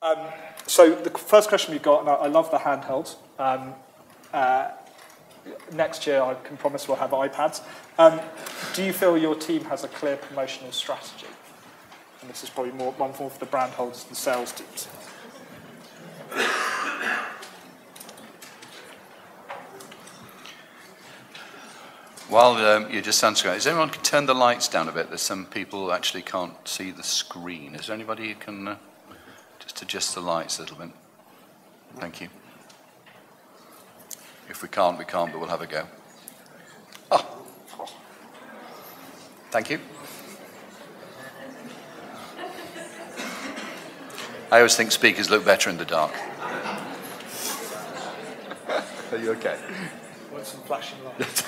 So the first question we've got, and I love the handheld. Next year, I can promise we'll have iPads. Do you feel your team has a clear promotional strategy? And this is probably one for the brand holders and sales teams. While you're just answering, is anyone can turn the lights down a bit? There's some people who actually can't see the screen. Is there anybody who can just adjust the lights a little bit? Thank you. If we can't, we can't, but we'll have a go. Oh. Thank you. I always think speakers look better in the dark. Are you okay? Want some flashing lights?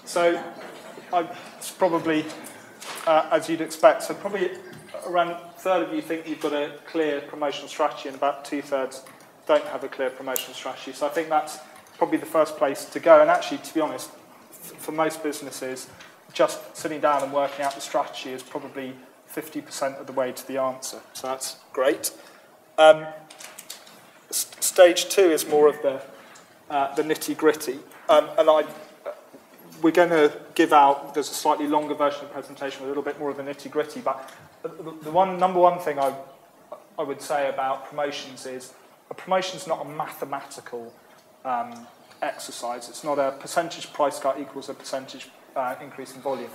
So it's probably, as you'd expect, so probably around a third of you think you've got a clear promotional strategy and about 2/3 don't have a clear promotional strategy. So I think that's probably the first place to go. And actually, to be honest, for most businesses, just sitting down and working out the strategy is probably 50% of the way to the answer. So that's great. Stage 2 is more of the nitty-gritty. We're going to give out, there's a slightly longer version of the presentation with a little bit more of the nitty-gritty, but the number one thing I would say about promotions is a promotion's not a mathematical exercise. It's not a percentage price cut equals a percentage increase in volume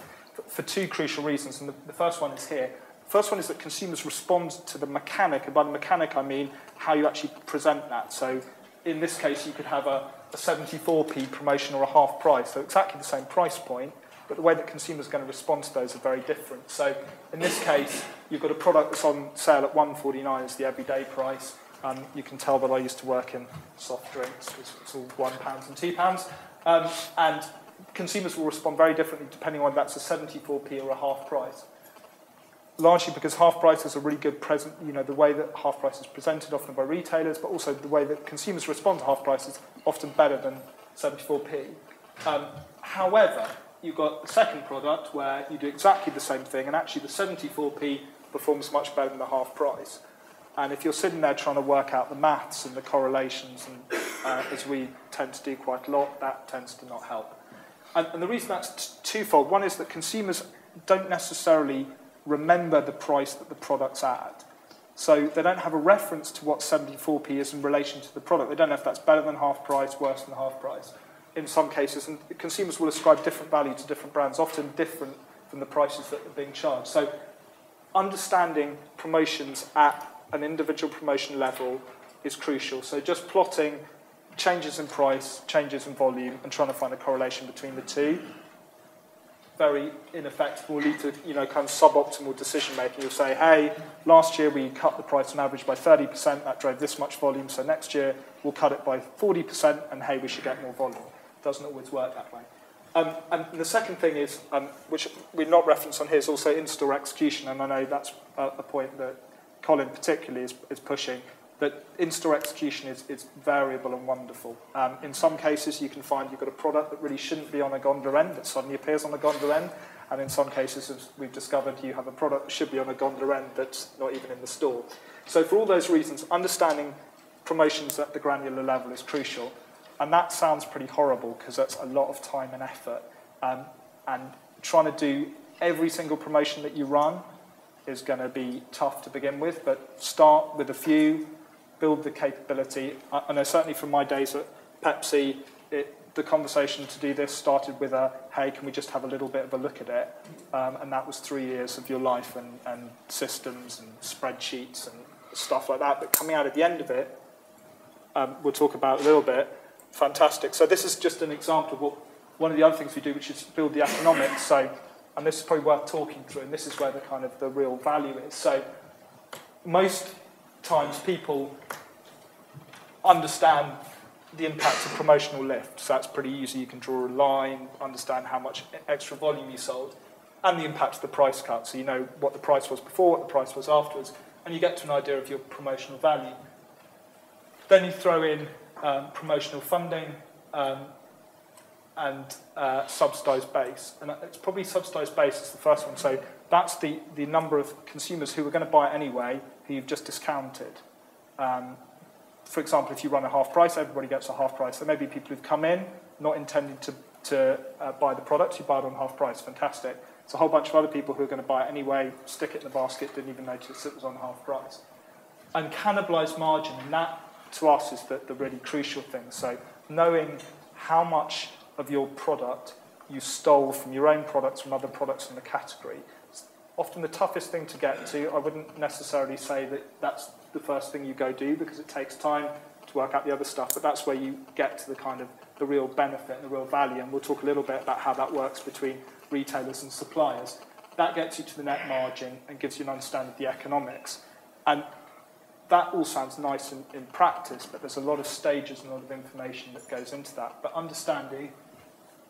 for two crucial reasons, and the first one is here. The first one is that consumers respond to the mechanic, and by the mechanic I mean how you actually present that. So in this case, you could have a 74p promotion or a half price, so exactly the same price point, but the way that consumers are going to respond to those are very different. So in this case, you've got a product that's on sale at £1.49 as the everyday price. You can tell that I used to work in soft drinks. It's all £1 and £2. And consumers will respond very differently depending on whether that's a 74p or a half price. Largely because half price is a really good present, the way that half price is presented often by retailers, but also the way that consumers respond to half price is often better than 74p. However, you've got the second product where you do exactly the same thing, and actually the 74p performs much better than the half price. And if you're sitting there trying to work out the maths and the correlations, and as we tend to do quite a lot, that tends to not help. And the reason that's twofold. One is that consumers don't necessarily remember the price that the product's at. So they don't have a reference to what 74p is in relation to the product. They don't know if that's better than half price, worse than half price. In some cases, and consumers will ascribe different value to different brands, often different from the prices that are being charged. So understanding promotions at an individual promotion level is crucial. So just plotting changes in price, changes in volume, and trying to find a correlation between the two, very ineffective, will lead to kind of suboptimal decision making. You'll say, hey, last year we cut the price on average by 30%, that drove this much volume, so next year we'll cut it by 40%, and hey, we should get more volume. It doesn't always work that way. And the second thing is, which we've not referenced on here, is also in-store execution, and I know that's a point that Colin particularly is pushing, that in-store execution is variable and wonderful. In some cases, you can find you've got a product that really shouldn't be on a gondola end that suddenly appears on a gondola end, and in some cases, as we've discovered, you have a product that should be on a gondola end that's not even in the store. So for all those reasons, understanding promotions at the granular level is crucial, and that sounds pretty horrible because that's a lot of time and effort, and trying to do every single promotion that you run is going to be tough to begin with, but start with a few, build the capability. I know certainly from my days at Pepsi, the conversation to do this started with hey, can we just have a little bit of a look at it? And that was 3 years of your life and systems and spreadsheets and stuff like that. But coming out at the end of it, we'll talk about a little bit, fantastic. So this is just an example of one of the other things we do, which is build the economics. So, and this is probably worth talking through, and this is where the real value is. So most times people understand the impact of promotional lift. So that's pretty easy. You can draw a line, understand how much extra volume you sold, and the impact of the price cut. So you know what the price was before, what the price was afterwards, and you get to an idea of your promotional value. Then you throw in promotional funding, and subsidised base. And it's probably subsidised base is the first one. So that's the number of consumers who were going to buy it anyway, who you've just discounted. For example, if you run a half price, everybody gets a half price. There may be people who've come in not intending to buy the product, you buy it on half price, fantastic. There's a whole bunch of other people who are going to buy it anyway, stick it in the basket, didn't even notice it was on half price. And cannibalised margin, and that to us is the really crucial thing. So knowing how much of your product you stole from your own products, from other products in the category. It's often the toughest thing to get to. I wouldn't necessarily say that that's the first thing you go do because it takes time to work out the other stuff, but that's where you get to the kind of the real benefit and the real value, and we'll talk a little bit about how that works between retailers and suppliers. That gets you to the net margin and gives you an understanding of the economics. And that all sounds nice in practice, but there's a lot of stages and a lot of information that goes into that. But understanding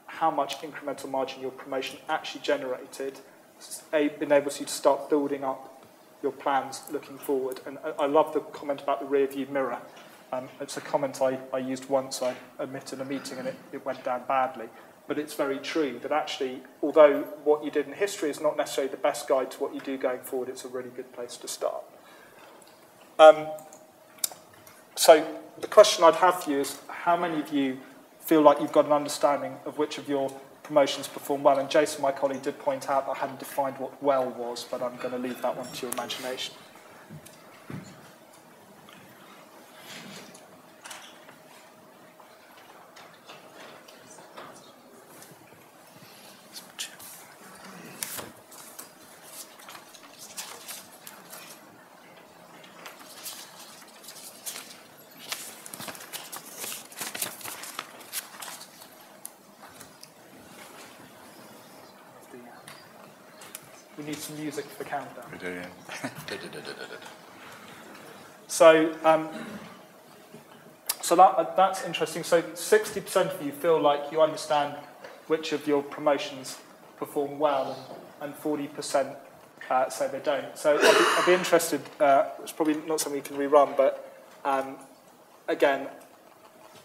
how much incremental margin your promotion actually generated enables you to start building up your plans looking forward. And I love the comment about the rear view mirror. It's a comment I used once, I admit, in a meeting, and it went down badly. But it's very true that actually, although what you did in history is not necessarily the best guide to what you do going forward, it's a really good place to start. So the question I'd have for you is, how many of you feel like you've got an understanding of which of your promotions perform well? And Jason, my colleague, did point out that I hadn't defined what well was, but I'm going to leave that one to your imagination. We need some music for the countdown. We do, yeah. So, that's interesting. So 60% of you feel like you understand which of your promotions perform well, and 40% say they don't. So I'd be interested, it's probably not something you can rerun, but again,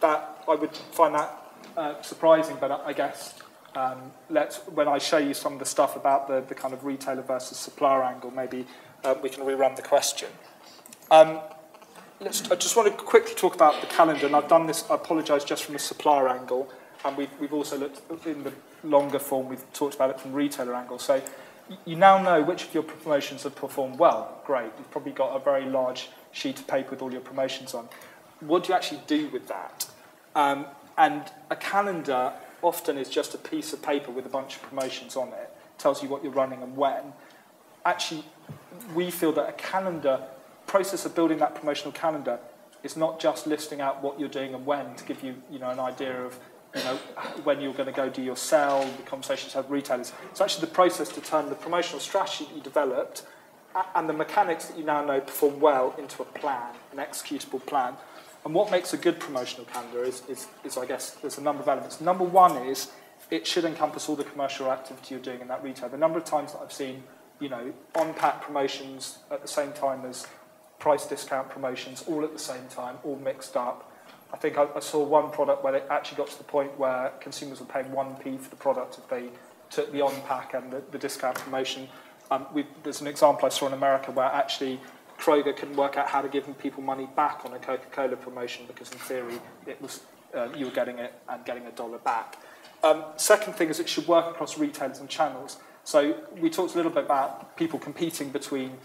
that I would find that surprising, but I guess when I show you some of the stuff about the kind of retailer versus supplier angle, maybe we can rerun the question. I just want to quickly talk about the calendar, and I've done this, I apologise, just from the supplier angle, and we've also looked in the longer form, we've talked about it from retailer angle. So you now know which of your promotions have performed well. Great, you've probably got a very large sheet of paper with all your promotions on. What do you actually do with that? And a calendar often is just a piece of paper with a bunch of promotions on it. Tells you what you're running and when. Actually, we feel that a calendar, process of building that promotional calendar, is not just listing out what you're doing and when to give you, an idea of, when you're going to go do your sell, the conversations you have with retailers. It's actually the process to turn the promotional strategy that you developed and the mechanics that you now know perform well into a plan, an executable plan. And what makes a good promotional calendar is I guess, there's a number of elements. Number one is it should encompass all the commercial activity you're doing in that retail. The number of times that I've seen, on-pack promotions at the same time as price discount promotions, all at the same time, all mixed up. I think I saw one product where it actually got to the point where consumers were paying 1p for the product if they took the on-pack and the discount promotion. There's an example I saw in America where actually Kroger couldn't work out how to give people money back on a Coca-Cola promotion because in theory it was you were getting it and getting $1 back. Second thing is it should work across retailers and channels. So we talked a little bit about people competing between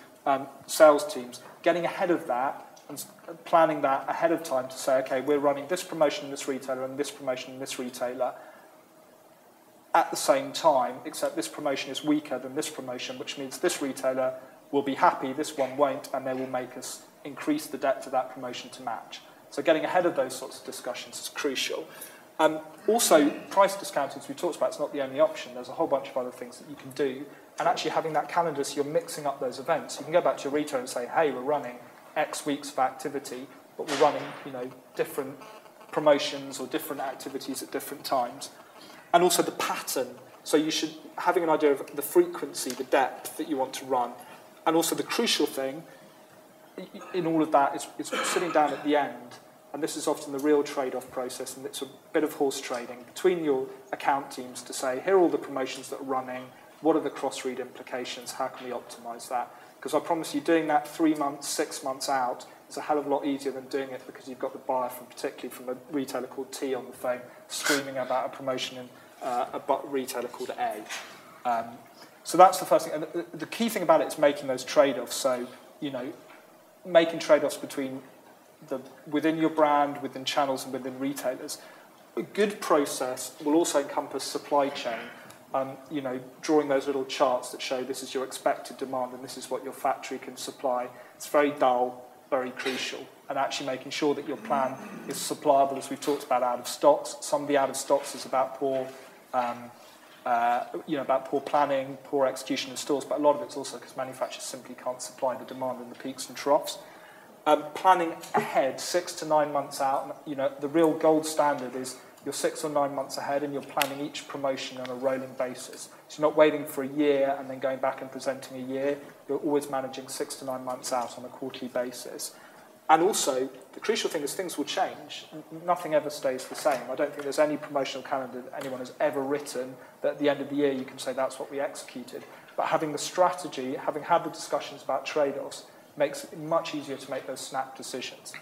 sales teams. Getting ahead of that and planning that ahead of time to say, okay, we're running this promotion in this retailer and this promotion in this retailer at the same time, except this promotion is weaker than this promotion, which means this retailer will be happy, this one won't, and they will make us increase the depth of that promotion to match. So getting ahead of those sorts of discussions is crucial. Also, price discounting, as we talked about, is not the only option. There's a whole bunch of other things that you can do. And actually having that calendar so you're mixing up those events. You can go back to your retailer and say, hey, we're running X weeks of activity, but we're running, different promotions or different activities at different times. And also the pattern. So you should, having an idea of the frequency, the depth that you want to run. And also the crucial thing in all of that is sitting down at the end and this is often the real trade-off process, and it's a bit of horse trading between your account teams to say, here are all the promotions that are running, what are the cross-read implications, how can we optimise that? Because I promise you, doing that 3 months, 6 months out is a hell of a lot easier than doing it because you've got the buyer, particularly from a retailer called T on the phone, screaming about a promotion in a retailer called A. So that's the first thing. And the key thing about it is making those trade-offs. So, making trade-offs between within your brand, within channels, and within retailers. A good process will also encompass supply chain. Drawing those little charts that show this is your expected demand and this is what your factory can supply. It's very dull, very crucial. And actually making sure that your plan is supplyable, as we've talked about, out of stocks. Some of the out of stocks is about poor planning, poor execution in stores, but a lot of it's also because manufacturers simply can't supply the demand in the peaks and troughs. Planning ahead, 6 to 9 months out. The real gold standard is you're 6 or 9 months ahead and you're planning each promotion on a rolling basis. So you're not waiting for a year and then going back and presenting a year. You're always managing 6 to 9 months out on a quarterly basis. And also, the crucial thing is things will change. Nothing ever stays the same. I don't think there's any promotional calendar that anyone has ever written that at the end of the year you can say that's what we executed. But having the strategy, having had the discussions about trade-offs, makes it much easier to make those snap decisions.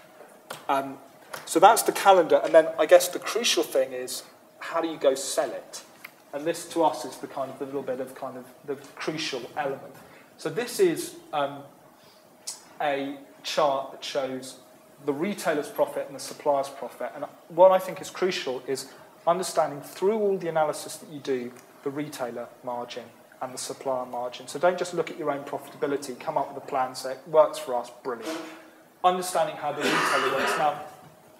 So that's the calendar, and then I guess the crucial thing is how do you go sell it? And this to us is the kind of the little bit of kind of the crucial element. So this is a chart that shows the retailer's profit and the supplier's profit. And what I think is crucial is understanding through all the analysis that you do the retailer margin and the supplier margin. So don't just look at your own profitability, come up with a plan, say it works for us, brilliant. Understanding how the retailer works. Now,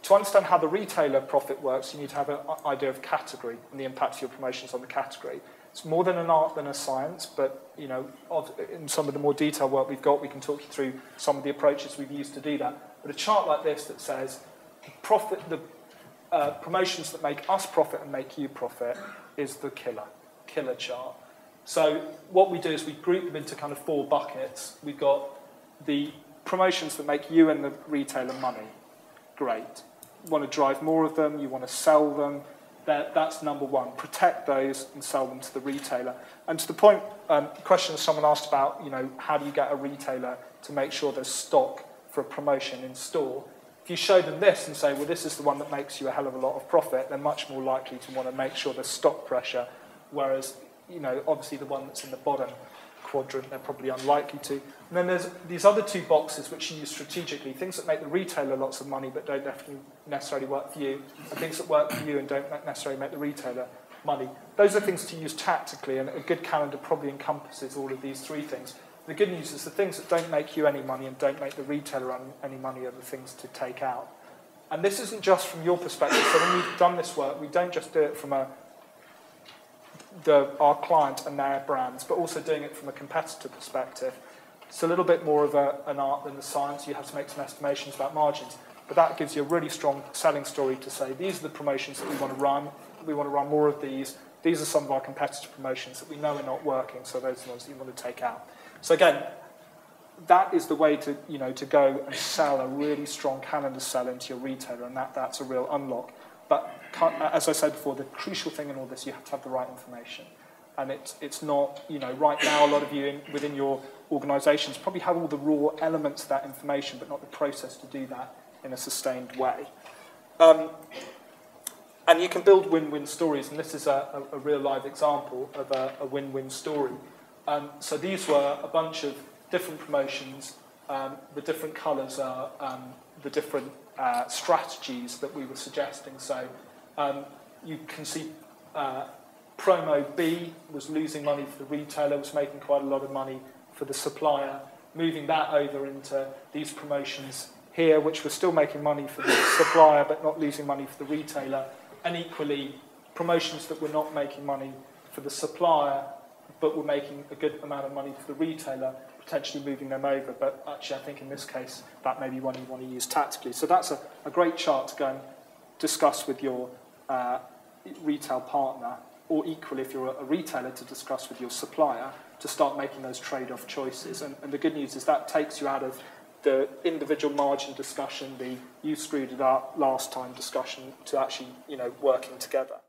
to understand how the retailer profit works, you need to have an idea of category and the impact of your promotions on the category. It's more than an art than a science, but in some of the more detailed work we've got, we can talk you through some of the approaches we've used to do that. But a chart like this that says the promotions that make us profit and make you profit is the killer chart. So what we do is we group them into kind of 4 buckets. We've got the promotions that make you and the retailer money. Great. You want to drive more of them, you want to sell them. That's number one. Protect those and sell them to the retailer. And to the point, question someone asked about, how do you get a retailer to make sure there's stock for a promotion in store? If you show them this and say, well, this is the one that makes you a hell of a lot of profit, they're much more likely to want to make sure there's stock pressure, whereas obviously the one that's in the bottom quadrant, they're probably unlikely to. And then there's these other 2 boxes which you use strategically, things that make the retailer lots of money but don't necessarily work for you, and things that work for you and don't necessarily make the retailer money. Those are things to use tactically, and a good calendar probably encompasses all of these 3 things. The good news is the things that don't make you any money and don't make the retailer any money are the things to take out. And this isn't just from your perspective. So when we've done this work, we don't just do it from our client and their brands, but also doing it from a competitor perspective. It's a little bit more of an art than a science. You have to make some estimations about margins, but that gives you a really strong selling story to say, these are the promotions that we want to run. We want to run more of these. These are some of our competitor promotions that we know are not working, so those are the ones that you want to take out. So again, that is the way to go and sell a really strong calendar sell into your retailer, and that's a real unlock. But as I said before, the crucial thing in all this, you have to have the right information. And it's not, right now a lot of you within your organisations probably have all the raw elements of that information, but not the process to do that in a sustained way. And you can build win-win stories, and this is a real live example of a win-win story. So these were a bunch of different promotions. The different colours are the different strategies that we were suggesting. So you can see promo B was losing money for the retailer, was making quite a lot of money for the supplier, moving that over into these promotions here, which were still making money for the supplier but not losing money for the retailer, and equally promotions that were not making money for the supplier but were making a good amount of money for the retailer, potentially moving them over. But actually I think in this case that may be one you want to use tactically. So that's a great chart to go and discuss with your retail partner, or equally if you're a retailer to discuss with your supplier, to start making those trade-off choices. And the good news is that takes you out of the individual margin discussion, the you screwed it up last time discussion, to actually, working together.